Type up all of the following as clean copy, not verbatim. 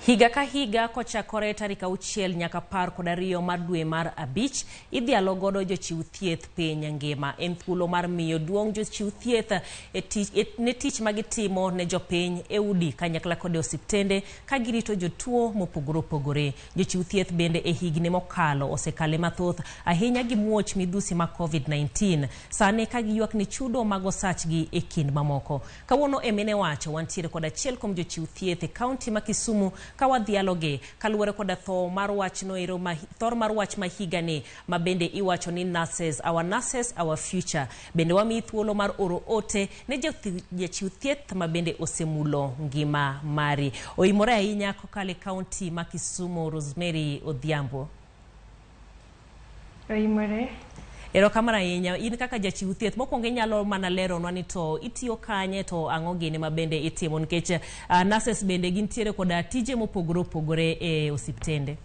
Higa ka higa kochakore tarik 6 nyaka 12 mar dwe mar abich, Dhialo godo jochiw thieth piny ngima. En thuolo mar miyo duong' jochiw thieth ne tich magitimo ne jopiny e udi kanyakla kod osiptende ka girito jotuo mopogore opogore. Jochiw thieth bende e higni mokalo osekale mathoth ahinya gi muoch midhusi ma COVID-19. Sane ka giywak ni chudo mag osachgi e kind mamoko. Kawuono emene wacho wantiere kod achiel kuom jochiw thieth e kaunti ma Kisumu kawa Dhialo ge kaluwore koda thor mar wach ma higa ni ma bende iwacho ni nurses, our nurses, our future. Bende wami thuolo mar oro ote ne jochiw thieth ma bende osemulo ngima mari. Oimore ahinya kokale kaunti ma Kisumu, Rosemary Odhiambo. Oimore. Erokamano ahinya, in kaka jachiw thieth mokwongo inyalo mana leronwa ni to itiyo kanye to ang'o gini ma bende itimo nikech nurses bende gintiere koda tije mopogore opogore e osiptende.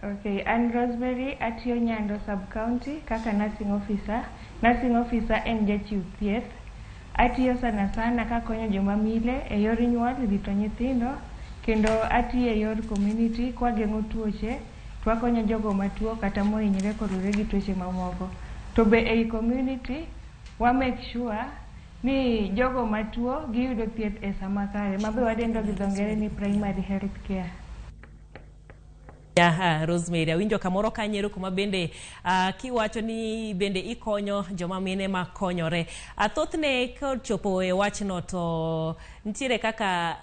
Okay, and Rosemary atiyo Nyando sub county kaka nursing officer. Nursing officer en jachiw thieth. Atiyo sana kakonyo joma mile e yor nyuol, rito nyithindo, kendo atiyo e yor community kwa geng'o tuoche. Wakonyo jogo matuo kata mohinyore korure gi tuoche mamoko. To be ei community wa make sure ni jogo matuo giyudo thieth e sama kare, mabe wadendo gi dho ngere ni primary health care. Rosemary, awinjo kamoro kanyero kuma bende kiwacho ni bende ikonyo joma mine ma konyore. Thothne kochopo e wachno to ntiere kaka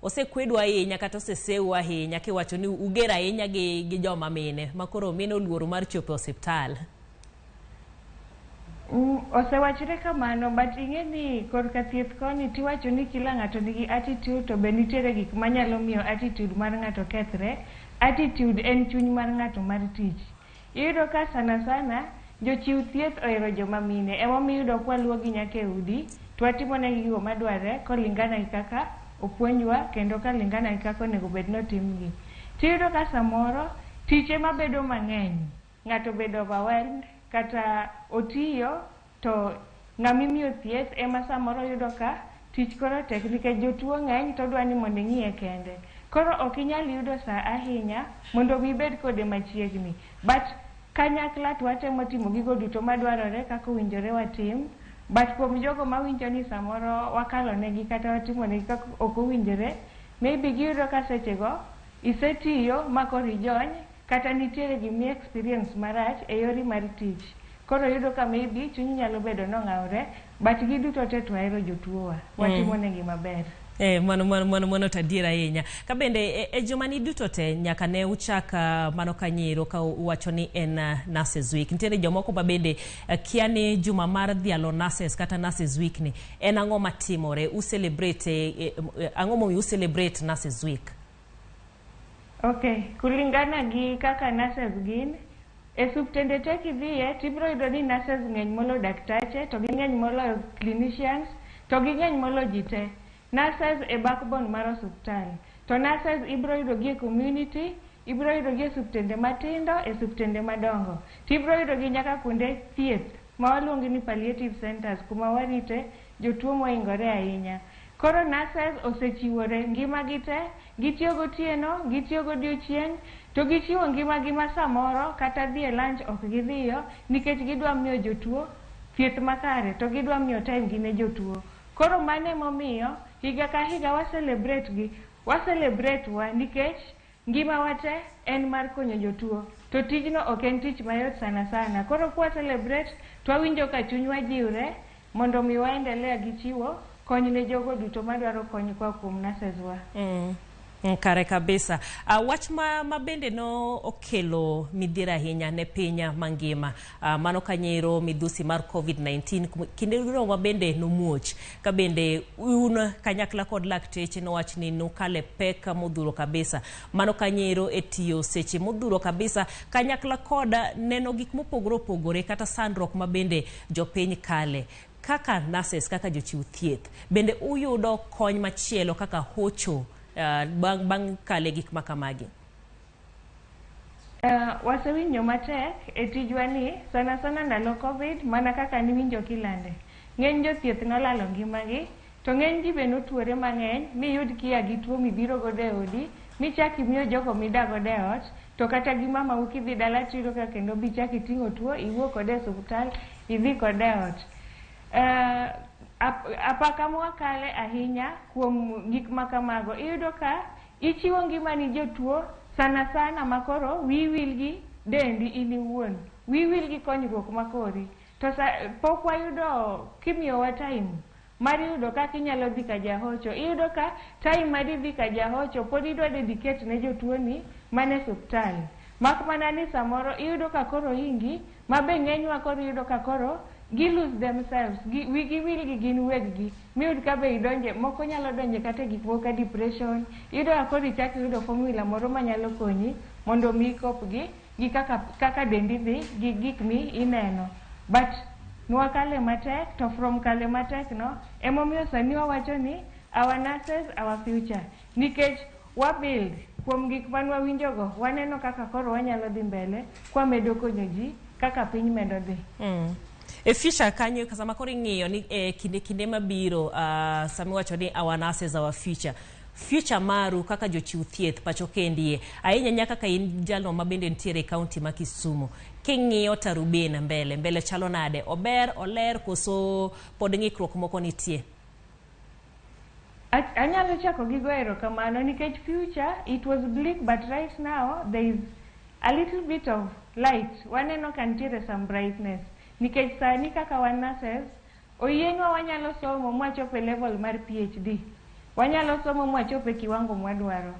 osekwedwa ahinya kata osesewu ahinya kiwacho ni ugera ahinya gi joma mine makoro mine oluoro mar chopo osiptal. Osewachre kamano, but ing'e ni korka thieth koni tiwacho ni kila ng'ato nigi attitude, to be nitiere gik manyalo miyo attitude mar ng'ato kethre. Attitude en chuny mar ng'ato mar tich. Iyudo ka sana jochiw thieth ohero joma mine, emomiyo iyudo kwaluwogi nyaka e udi twatimo negi gigo madwarre kolingana gi kaka opuonjwa kendo kalingana gi kaka onego bed notimgi. Tiyudo ka samoro tiche mabedo mang'eny, ng'ato bedo overwhelmed kata otiyo to ng'amimiyo thieth ema samoro yudo ka tich koro tek nikech jotuo ng'eny to dwa ni mondo ing'iye kende. Koro ok inyal yudo saa ahinya mondo ibed kode machiegni. But kanyakla twatemo timo gigo duto madwarore kaka owinjore watim. But kuom jogo mawinjo ni samoro wakalo negi kata watimo negi kaka ok owinjore, maybe giyudo ka sechego isetiyo makoro ijony kata nitiere gimi experience marach e yori mar tich. Koro yudo ka maybe chunyi nyalo bedo nong'awre, but giduto te twahero jotuowa, watimo negi maber. Mano tadiera ahinya. Ka bende e jomani duto te nyaka ne uchaka mano kanyero ka uwacho ni en Nurses Week. Nitiere jomoko ba bende kia ni juma mar Dhialo Nurses kata Nurses Week ni en ang'o matimore, ang'o momiyo celebrate Nurses Week? Okay, kulingana gi kaka nurses gin e suptende te kidhiye tibro yudo ni nurses ng'eny molo daktache, to ging'eny molo clinicians, to ging'eny molo jite. Nurses e backbone mar osuptal. To nurses ibro yudo gi e community, ibro yudo gi e suptende matindo, e suptende madongo. Tibro yudo gi nyaka kuonde thieth ma waluongo ni palliative centers kuma warite jotuo moingore ahinya. Koro nurses osechiwore ngima gite, gitiyo gotieno, gitiyo godiochieng', to gichiwo ngima gi ma samoro kata dhi e lunch ok gidhiyo nikech gidwa miyo jotuo thieth makare, to gidwa miyo time gi ne jotuo. Koro mane momiyo higa ka higa wa celebrate nikech ngima wate en mar konyo jotuo. To tijno ok en tich mayot sana. Koro kwa celebrate twawinjo ka chunywa jiwre mondo mi waendelea gi chiwo kony ne jogo duto madwaro kony kwa kuom nurses wa. Kare kabisa. Wach ma bende no okelo midhiero ahinya ne piny mangima. Mano kanyero midhusi mar COVID-19 kinde ma bende nomuoch. Ka bende un kanyakla kod lakteche no wach ni nokale pek modhuro kabisa. Mano kanyero etiyo seche modhuro kabisa kanyakla kod neno gik mopogore opogore kata sandruok ma bende jopiny kale. Kaka nurses, kaka jochiw thieth, bende uyudo kony machielo kaka hocho bang' kale gik makamagi? Wasewinjo matek e tijwa ni sana ndalo COVID, mana kaka niwinjo kilande. Ng'eny jothieth nolalo ngimagi, to ng'eny ji be notuore mang'eny miyud kia gi tuo mibiro godo e odi michak imiyo jogo midago de ot to kata gi mama u kidhi dala tiyudo ka kendo bichak iting'o tuo iwuok kode e osuptal idhi kode ot. Apaka mwakale ahinya kuom gik makamago iyudo ka ichiwo ngimani jotuo sana makoro wiwil gi dendi in iwuon wiwil gi konyruok makori to pok wayudo kimiyowa time mar yudo kaka inyalo dhi ka jahocho. Iyudo ka time madidhi ka jahocho pod idwa dedicate ne jotuo ni mane osuptal mak mana ni samoro iyudo ka koro ingi mabe ng'enywa koro iyudo ka koro gi lose themselves wigi wil gi gin weggi miyud ka be idonje moko nyalo donje kata gik moko depression. Iyudo ka koro ichak iyudo formula moro manyalo konyi mondo mi kop gi kaka dendi dhi gi gik mi ineno but nwakale matek to from kale matek no emomiyo sani wawacho ni our nurses our future nikech wabuild kuom gik manwawinjogo waneno kaka koro wanyalo dhi mbele kwa medo konyo ji kaka piny medo dhi. E future kanyo sama koro ing'iyo ni kinde mabiro sami wacho ni our nurses our future maru kaka jochiw thieth pacho kendie ahinya nyaka ka in jalno mabende ntiere county ma Kisumu king'iyo tarubena mbele chalo nade ober oler koso pod ng'ikruok moko nitie. Anyalo chako gi goero kamano nikech future it was bleak but right now there is a little bit of light waneno ka ntiere some brightness nikech sani kaka wan nurses oyienwa wanyalo somo mwachope level mar PhD wanyalo somo mwachope kiwango mwadwaro.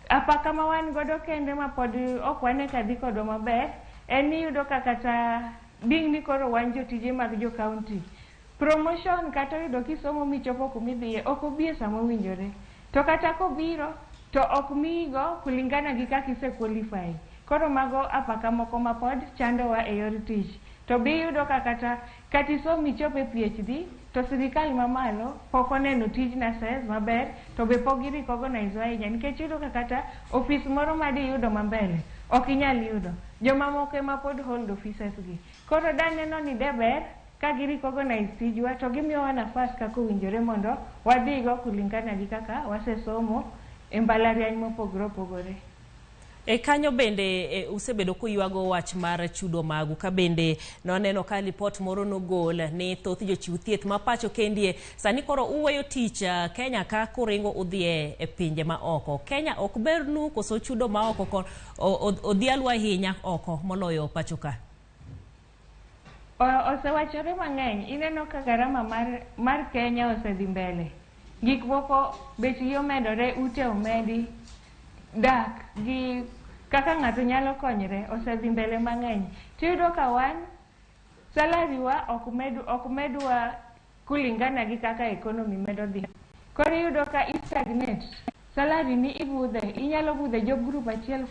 Apaka ma wan godo kende ma pod ok wane ka dhi kodwa maber en ni yudo ka kata ding ni koro wan jotije mag jo county promotion kata yudo kisomo michopo kumidhiye ok obie sama winjore to kata kobiro to ok migo kulingana gi kaka ise qualify. Koro mago apaka moko ma pod chandowa e yor tich to bi yudo ka kata isom michope PhD to sirikal mamalo pok oneno tij nurses maber to be pok gi-recognize ahinya nikech yudo ka kata office moro madi yudo mambele ok inyal yudo joma moko ema pod hold offices gi. Koro daneno ni deber ka gi-recognize tijwa to gimiyowa nafas kaka owinjore mondo wadhigo kulingana gi kaka wasesomo e mbalariany mopogore opogore. E kanyo bende usebedo kuywago wach mar chudo magu ka bende noneno ka report moro nogol ni thoth jochiw thieth ma pacho kendie sani koro uweyo tich Kenya ka kuringo udhie e pinje ma oko. Kenya ok bernu koso chudo ma oko Odhialo ahinya oko moloyo pacho ka? Osewachore mang'eny ineno ka garama mar Kenya osedhi mbele gik moko bechgi omedore ute omedi dak gi kaka ng'ato nyalo konyre osedhi mbele mang'eny tiyudo ka wan salary wa ok medwa kulingana gi kaka economy medo dhi. Koro iyudo ka stagnate salary ni inyalo budhe job group achiel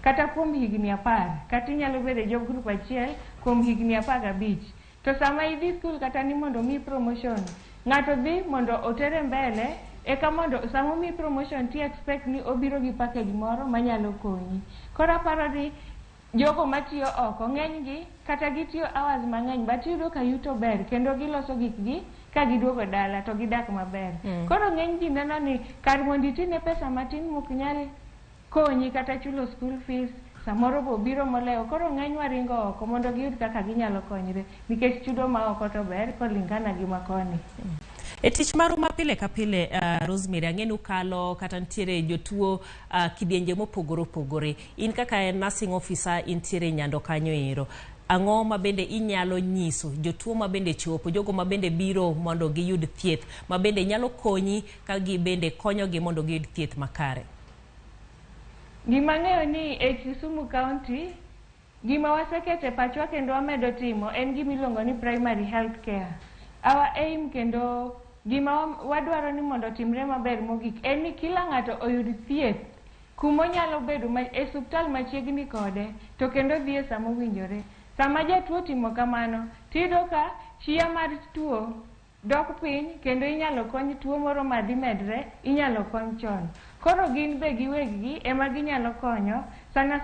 kata kuom higni 10 kata inyalo bede job group achiel kuom higni 15 to sama idhi school kata ni mondo mi promotion ng'ato dhi mondo otere mbele eka mondo samo mi promotion ti expect ni obiro gi package moro manyalo konyi. Koro aparo ni jogo matiyo oko ng'enygi kata gitiyo hours mang'eny but yudo ka yuto ber kendo giloso gikgi ka giduogo dala to gidak maber. Koro ng'eny ji neno ni kar mondo itine pesa matin mok nyal konyi kata chulo school fees samoro bo biro moleo. Koro ng'enywa ringo oko mondo giyud kaka ginyalo konyre nikech chudo ma oko to ber kolingana gi makoni. E tich maru mapile ka pile Rosemary ang'enu kalo kata ntiere jotuo kidienje mopogore opogore in kaka nursing officer intiere nyando kanyo ero ang'o ma bende inyalo nyiso jotuo ma bende chopo jogo ma bende biro mondo giyud thieth ma bende nyalo konyi ka gi bende konyogi mondo giyud thieth makare? Gima ng'eyo ni e Kisumu County gima wasekete pachwa kendo wamedo timo en gimiluongo ni primary health care. Our aim kendo gima wadwaro ni mondo timre maber mogik en ni kila ng'ato oyud thieth kumo nyalo bedo e osuptal machiegni kode to kendo dhi e sama owinjore. Sama jatuo timo kamano tiyudo ka chia mar tuo dok piny kendo inyalo kony tuo moro madhi medre inyalo kony chon. Koro gin be giwegi ema ginyalo konyo sana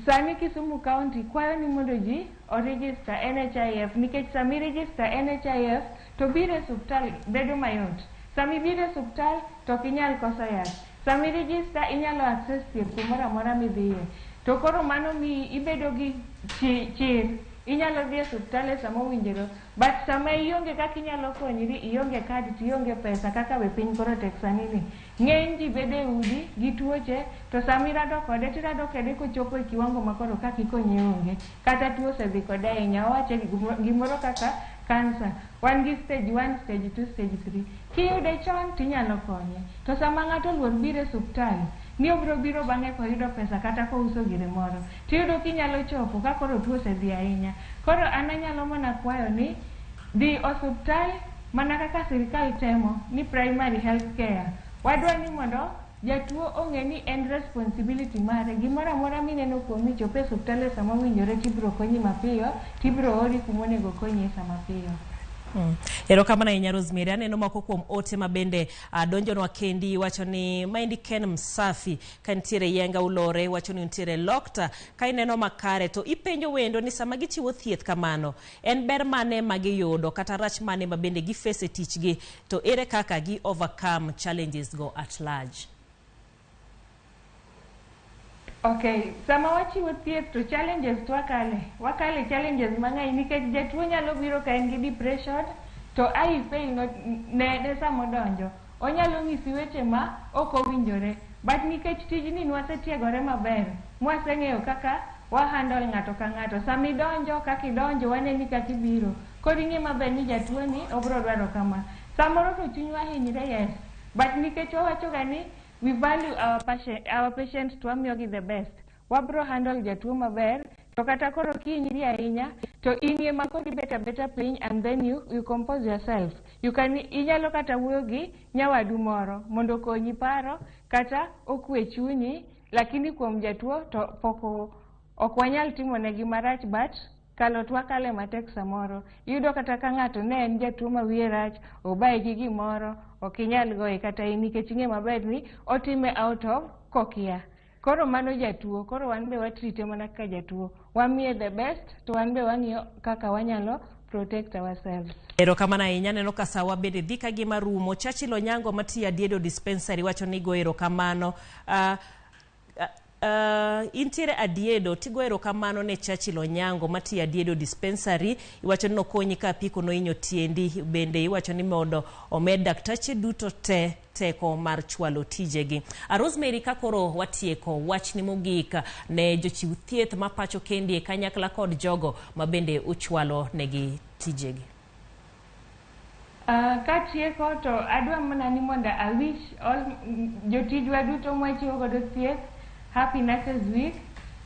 sani Kisumu County kwayo ni mondo ji o register NHIF nikech sami register NHIF to bire suptal bedo mayot. Sami bire suptal to kinyal koso yath. Sami register inyalo access thieth kumoro amora midhiye. To koro mano mi ibedo gi chir inyalo dhi e suptal sama owinjore, but sama ionge kaka inyalo konyri, ionge kad to ionge pesa kaka we piny koro tek sani ni. Ng'eny ji bedo e udi gi tuoche to sami rado kode tirado kode kochopo e kiwango makoro kaka ikonye onge kata tuo osedhi kode ahinya. Owache gimoro kaka cancer. Wan gi stage 1, stage 2, stage 3. Kiyude chon tinyalo konye. To sama ng'ato luor biro e suptal, ni obiro biro bang'e koyudo pesa kata kouso gire moro, tiyudo kinyalo chopo ka koro tuo osedhi ahinya. Koro an anyalo mana kwayo ni dhi osuptal mana kaka sirikal temo ni primary health care. Wadwa ni mondo jatuo ong'e ni en responsibility mare. Gimoro amora mineno kuomi chopo e suptal sama owinjore tibiro konyi mapiyo, tibiro ori kumonego konyi sama piyo. Erokamano ahinya Rosemary. Aneno moko kuom ote mabende donjonwa kendi. Wacho ni maendi Ken Msafi ka nitiere Yenga Ulore, wacho ni nitiere Lokta ka ineno makare to ipenjo wendo ni sama gichiwo thieth kamano en ber mane magiyudo kata rach mane mabende gifese e tichgi, to ere kaka gi overcome challenges go at large. Okay, sama wachiwo thieth to challenges to wakale challenges mang'eny nikech jatuo nyalo biro ka en gi depression to ai fail ne sama donjo. Onyalo ng'isi weche ma ok owinjore, but nikech tijni nwasetiegore maber, mwaseng'eyo kaka handle ng'ato ka ng'ato. Sami donjo kaka idonjo waneni kaka ibiro. Koro ing'e maber ni jatuo ni obiro dwaro kama. Samoro to chunywa hinyre, yes, but nikech wawacho ga ni we value our patient to wamiyogi the best. Wabro handle jatuo maber, to kata koro kihinyri ahinya, to inye mako ibet abeta piny and then you compose yourself. Inyalo kata wuoyo gi nyawadu moro mondo konyi paro kata okwe chunyi, lakini kuom jatuo to poko ok wanyal timo negi marach, but kalo twakale matek samoro. Yudo kata ka ng'ato ne en jatuo ma wiye rach, obaye gi gimoro, ok inyal goye kata in nikech ing'e maber ni otime out of kokia. Koro mano jatuo, koro wan be watrite mana kaka jatuo. Wamiye the best to wan be wang'iyo kaka wanyalo protect ourselves. Erokamano ahinya. Neno ka sawa bende dhi ka gima rumo. Jochiw Onyango matiyo Dhialo dispensary wacho ni go erokamano. Intiere Dhialo tigo erokamano ne Jochiw Onyango matiyo Dhialo dispensary. Iwacho ni nokonyi ka apiko nohinyo tiendi, bende iwacho ni mondo omed daktache duto teko mar chwalo tijegi. Rosemary, kakoro watieko wachni mogik ne jochiw thieth ma pacho kendi kanyakla kod jogo mabende uchwalo negi tijegi. Katieko to adwa mana ni mondo I wish all jotijwa duto mwachiwo godo thieth Happy Nurses Week.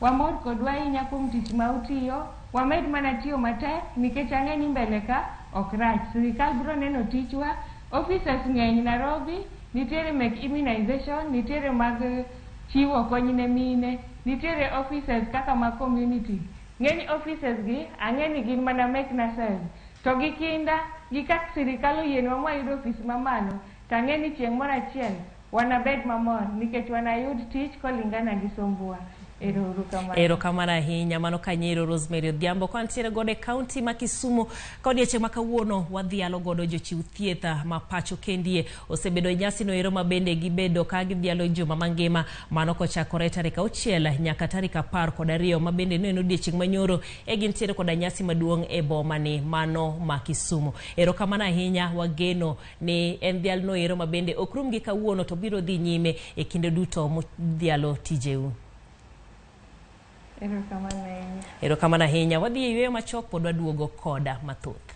Wamor kodwa ahinya kuom tich ma utiyo. Wamed mana tiyo matek nikech ang'e ni mbele ka ok rach. Sirikal biro neno tichwa. Offices ng'eny Nairobi, nitiere mek immunization, nitiere mag chiwo kony ne mine, nitiere offices kaka mag community. Ng'eny offices gi ang'e ni gin mana mek nurses. To gi kinda gi kaka sirikal oyienwa mwayudo ofis mamalo, tang'e ni chieng' moro achiel wanabed mamor nikech wanayud tich kolingana gi sombwa. Erokamano ahinya. Mano kanyero Rosemary Odhiambo kwa ntiere gode county ma Kisumu kodieche makawuono wadhialo godo jochiw thieth ma pacho kendie osebedo nyasi no ero mabende gibedo ka gidhialo juma mangima mano kochakore tarik 6 nyaka tarik 12 mabende neno odiechieng' manyoro gintiere koda nyasi maduong' e boma ni mano ma Kisumu. Erokamano ahinya. Wageno ni en dhial no ero mabende okrum gi kawuono to biro dhi nyime e kinde duto mudhialo tijeu. Erokamano ahinya. Wadhi yweyo machok pod waduogo koda mathoth.